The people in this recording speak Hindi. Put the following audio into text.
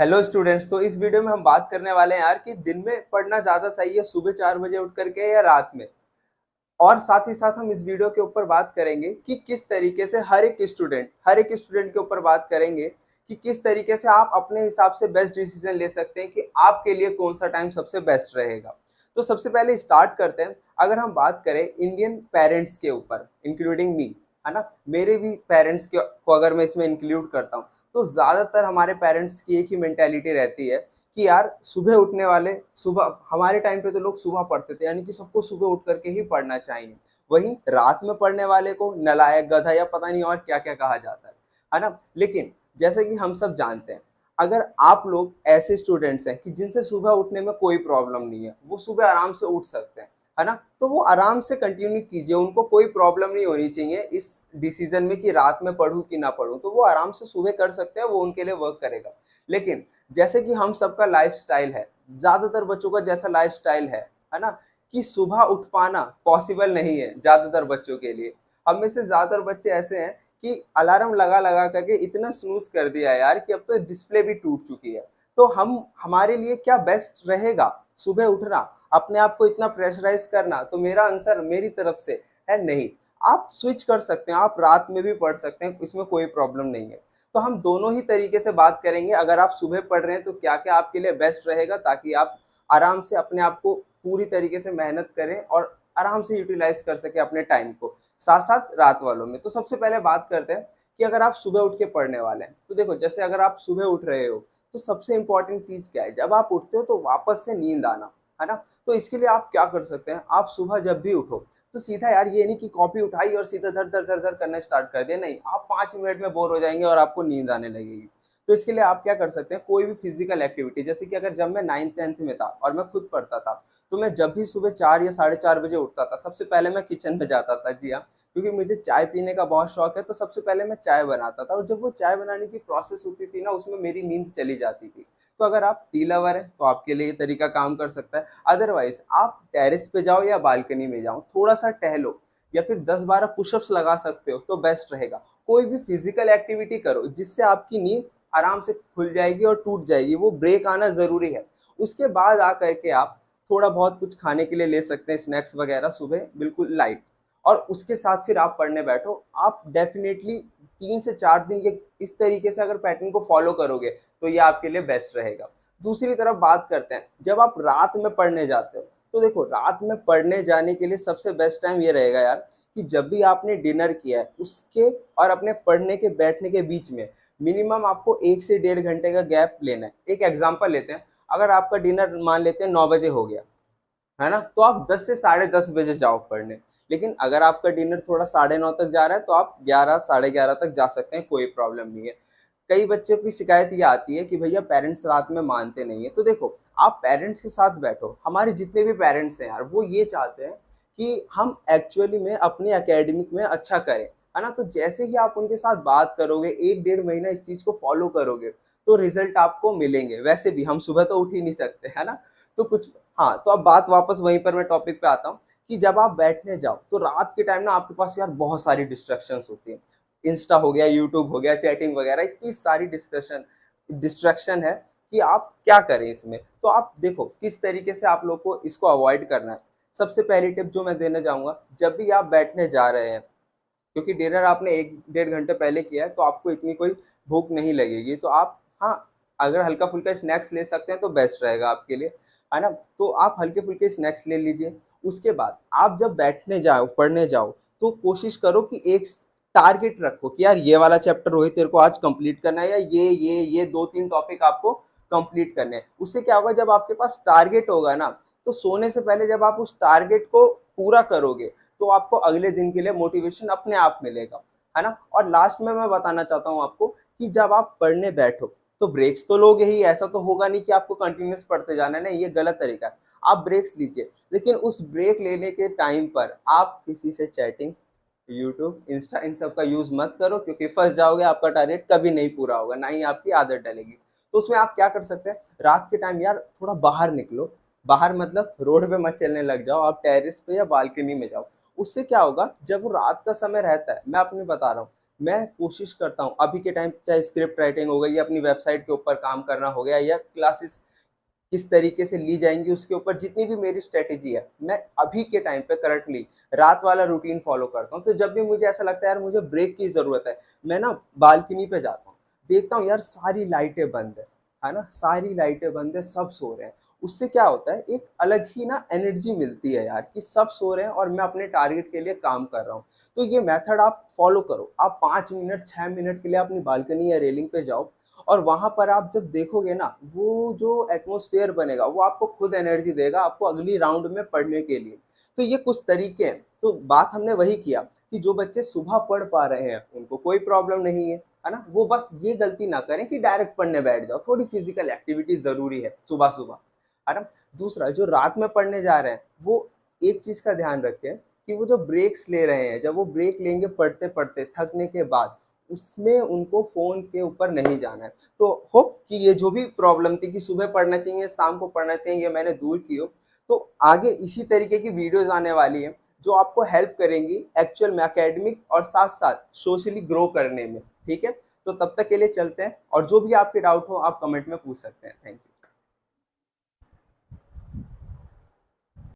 Hello students. तो इस वीडियो में हम बात करने वाले हैं यार कि दिन में पढ़ना ज्यादा सही है सुबह 4 बजे उठ करके या रात में। और साथ ही साथ हम इस वीडियो के ऊपर बात करेंगे कि किस तरीके से हर एक स्टूडेंट के ऊपर बात करेंगे कि किस तरीके से आप अपने हिसाब से बेस्ट डिसीजन ले सकते हैं कि आपके लिए कौन सा टाइम सबसे बेस्ट रहेगा। तो सबसे पहले स्टार्ट करते हैं। अगर हम बात करें इंडियन पेरेंट्स के ऊपर इंक्लूडिंग मी, है ना, मेरे भी पेरेंट्स को अगर मैं इसमें इंक्लूड करता हूँ तो ज्यादातर हमारे पेरेंट्स की एक ही मेंटेलिटी रहती है कि यार सुबह उठने वाले, सुबह हमारे टाइम पे तो लोग सुबह पढ़ते थे, यानी कि सबको सुबह उठ करके ही पढ़ना चाहिए। वहीं रात में पढ़ने वाले को नलायक, गधा या पता नहीं और क्या क्या कहा जाता है ना। लेकिन जैसे कि हम सब जानते हैं, अगर आप लोग ऐसे स्टूडेंट्स हैं कि जिनसे सुबह उठने में कोई प्रॉब्लम नहीं है, वो सुबह आराम से उठ सकते हैं, है ना, तो वो आराम से कंटिन्यू कीजिए। उनको कोई प्रॉब्लम नहीं होनी चाहिए इस डिसीजन में कि रात में पढूं कि ना पढूं, तो वो आराम से सुबह कर सकते हैं, वो उनके लिए वर्क करेगा। लेकिन जैसे कि हम सबका लाइफस्टाइल है, ज्यादातर बच्चों का जैसा लाइफस्टाइल है ना, कि सुबह उठ पाना पॉसिबल नहीं है ज्यादातर बच्चों के लिए। हम में से ज्यादातर बच्चे ऐसे हैं कि अलार्म लगा लगा करके इतना स्नूज कर दिया यार कि अब तो डिस्प्ले भी टूट चुकी है। तो हम हमारे लिए क्या बेस्ट रहेगा? सुबह उठना, अपने आप को इतना प्रेशराइज करना? तो मेरा आंसर मेरी तरफ से है नहीं। आप स्विच कर सकते हैं, आप रात में भी पढ़ सकते हैं, इसमें कोई प्रॉब्लम नहीं है। तो हम दोनों ही तरीके से बात करेंगे। अगर आप सुबह पढ़ रहे हैं तो क्या क्या आपके लिए बेस्ट रहेगा, ताकि आप आराम से अपने आप को पूरी तरीके से मेहनत करें और आराम से यूटिलाइज कर सके अपने टाइम को। साथ साथ रात वालों में तो सबसे पहले बात करते हैं कि अगर आप सुबह उठ के पढ़ने वाले हैं तो देखो, जैसे अगर आप सुबह उठ रहे हो तो सबसे इंपॉर्टेंट चीज क्या है? जब आप उठते हो तो वापस से नींद आना, है ना। तो इसके लिए आप क्या कर सकते हैं? आप सुबह जब भी उठो तो सीधा, यार ये नहीं कि कॉपी उठाई और सीधा धर धर धर धर करना स्टार्ट कर दिया, नहीं, आप 5 मिनट में बोर हो जाएंगे और आपको नींद आने लगेगी। तो इसके लिए आप क्या कर सकते हैं? कोई भी फिजिकल एक्टिविटी, जैसे कि अगर जब मैं 9th 10th में था और मैं खुद पढ़ता था, तो मैं जब भी सुबह 4 या 4:30 बजे उठता था, सबसे पहले मैं किचन में जाता था। जी हाँ, क्योंकि मुझे चाय पीने का बहुत शौक है, तो सबसे पहले मैं चाय बनाता था। और जब वो चाय बनाने की प्रोसेस होती थी ना, उसमें मेरी नींद चली जाती थी। तो अगर आप टी लवर हैं तो आपके लिए ये तरीका काम कर सकता है। अदरवाइज आप टेरेस पे जाओ या बालकनी में जाओ, थोड़ा सा टहलो या फिर 10-12 पुशअप्स लगा सकते हो तो बेस्ट रहेगा। कोई भी फिजिकल एक्टिविटी करो जिससे आपकी नींद आराम से खुल जाएगी और टूट जाएगी, वो ब्रेक आना जरूरी है। उसके बाद आकर के आप थोड़ा बहुत कुछ खाने के लिए ले सकते हैं, स्नैक्स वगैरह सुबह, बिल्कुल लाइट। और उसके साथ फिर आप पढ़ने बैठो। आप डेफिनेटली 3 से 4 दिन ये इस तरीके से अगर पैटर्न को फॉलो करोगे तो ये आपके लिए बेस्ट रहेगा। दूसरी तरफ बात करते हैं, जब आप रात में पढ़ने जाते हो तो देखो, रात में पढ़ने जाने के लिए सबसे बेस्ट टाइम ये रहेगा यार कि जब भी आपने डिनर किया है उसके और अपने पढ़ने के बैठने के बीच में मिनिमम आपको 1 से 1.5 घंटे का गैप लेना है। एक एग्जांपल लेते हैं, अगर आपका डिनर मान लेते हैं 9 बजे हो गया, है ना, तो आप 10 से 10:30 बजे जाओ पढ़ने। लेकिन अगर आपका डिनर थोड़ा 9:30 तक जा रहा है तो आप 11 साढ़े 11 तक जा सकते हैं, कोई प्रॉब्लम नहीं है। कई बच्चों की शिकायत ये आती है कि भैया पेरेंट्स रात में मानते नहीं है। तो देखो, आप पेरेंट्स के साथ बैठो। हमारे जितने भी पेरेंट्स हैं यार, वो ये चाहते हैं कि हम एक्चुअली में अपने एकेडमिक में अच्छा करें, है ना। तो जैसे ही आप उनके साथ बात करोगे, 1-1.5 महीना इस चीज को फॉलो करोगे, तो रिजल्ट आपको मिलेंगे। वैसे भी हम सुबह तो उठ ही नहीं सकते, है ना। तो कुछ, हाँ, तो अब बात वापस वहीं पर मैं टॉपिक पे आता हूँ कि जब आप बैठने जाओ तो रात के टाइम ना आपके पास यार बहुत सारी डिस्ट्रैक्शंस होती हैं। इंस्टा हो गया, यूट्यूब हो गया, चैटिंग वगैरह, इतनी सारी डिस्ट्रैक्शन है कि आप क्या करें इसमें। तो आप देखो किस तरीके से आप लोग को इसको अवॉइड करना है। सबसे पहली टिप जो मैं देना चाहूंगा, जब भी आप बैठने जा रहे हैं, क्योंकि डिनर आपने 1-1.5 घंटे पहले किया है तो आपको इतनी कोई भूख नहीं लगेगी, तो आप, हाँ, अगर हल्का फुल्का स्नैक्स ले सकते हैं तो बेस्ट रहेगा आपके लिए, है ना। तो आप हल्के फुल्के स्नैक्स ले लीजिए। उसके बाद आप जब बैठने जाओ, पढ़ने जाओ, तो कोशिश करो कि एक टारगेट रखो कि यार ये वाला चैप्टर रोहित तेरे को आज कंप्लीट करना है, या ये 2-3 टॉपिक आपको कंप्लीट करने हैं। उससे क्या होगा, जब आपके पास टारगेट होगा ना, तो सोने से पहले जब आप उस टारगेट को पूरा करोगे तो आपको अगले दिन के लिए मोटिवेशन अपने आप मिलेगा, है ना। और लास्ट में मैं बताना चाहता हूँ आपको कि जब आप पढ़ने बैठो तो ब्रेक्स तो लोगे ही, ऐसा तो होगा नहीं कि आपको कंटिन्यूस पढ़ते जाना है, नहीं, ये गलत तरीका है। आप ब्रेक्स लीजिए, लेकिन उस ब्रेक लेने के टाइम पर आप किसी से चैटिंग, यूट्यूब, इंस्टा, इन सब का यूज मत करो, क्योंकि फंस जाओगे, आपका टारगेट कभी नहीं पूरा होगा, ना ही आपकी आदत डलेगी। तो उसमें आप क्या कर सकते हैं, रात के टाइम यार थोड़ा बाहर निकलो। बाहर मतलब रोड पे मत चलने लग जाओ, आप टेरेस पे या बालकनी में जाओ। उससे क्या होगा, जब रात का समय रहता है, मैं अपनी बता रहा हूँ, मैं कोशिश करता हूँ अभी के टाइम, चाहे स्क्रिप्ट राइटिंग हो गई या अपनी वेबसाइट के ऊपर काम करना हो गया या क्लासेस किस तरीके से ली जाएंगी उसके ऊपर जितनी भी मेरी स्ट्रेटेजी है, मैं अभी के टाइम पे करंटली रात वाला रूटीन फॉलो करता हूँ। तो जब भी मुझे ऐसा लगता है यार मुझे ब्रेक की ज़रूरत है, मैं ना बालकनी पे जाता हूँ, देखता हूँ यार सारी लाइटें बंद है ना? सारी लाइटें बंद है, सब सो रहे हैं। उससे क्या होता है, एक अलग ही ना एनर्जी मिलती है यार कि सब सो रहे हैं और मैं अपने टारगेट के लिए काम कर रहा हूँ। तो ये मेथड आप फॉलो करो। आप 5 मिनट, 6 मिनट के लिए अपनी बालकनी या रेलिंग पे जाओ और वहां पर आप जब देखोगे ना, वो जो एटमॉस्फेयर बनेगा वो आपको खुद एनर्जी देगा आपको अगली राउंड में पढ़ने के लिए। तो ये कुछ तरीके हैं। तो बात हमने वही किया कि जो बच्चे सुबह पढ़ पा रहे हैं उनको कोई प्रॉब्लम नहीं है ना? वो बस ये गलती ना करें कि डायरेक्ट पढ़ने बैठ जाओ, थोड़ी फिजिकल एक्टिविटी जरूरी है सुबह सुबह, है ना? दूसरा, जो रात में पढ़ने जा रहे हैं वो एक चीज का ध्यान रखें कि वो जो ब्रेक्स ले रहे हैं, जब वो ब्रेक लेंगे पढ़ते पढ़ते थकने के बाद, उसमें उनको फ़ोन के ऊपर नहीं जाना है। तो होप कि ये जो भी प्रॉब्लम थी कि सुबह पढ़ना चाहिए, शाम को पढ़ना चाहिए, ये मैंने दूर की हो। तो आगे इसी तरीके की वीडियोज़ आने वाली हैं, जो आपको हेल्प करेंगी एक्चुअल में एकेडमिक और साथ-साथ सोशली ग्रो करने में, ठीक है? तो तब तक के लिए चलते हैं और जो भी आपके डाउट हो आप कमेंट में पूछ सकते हैं। Thank you.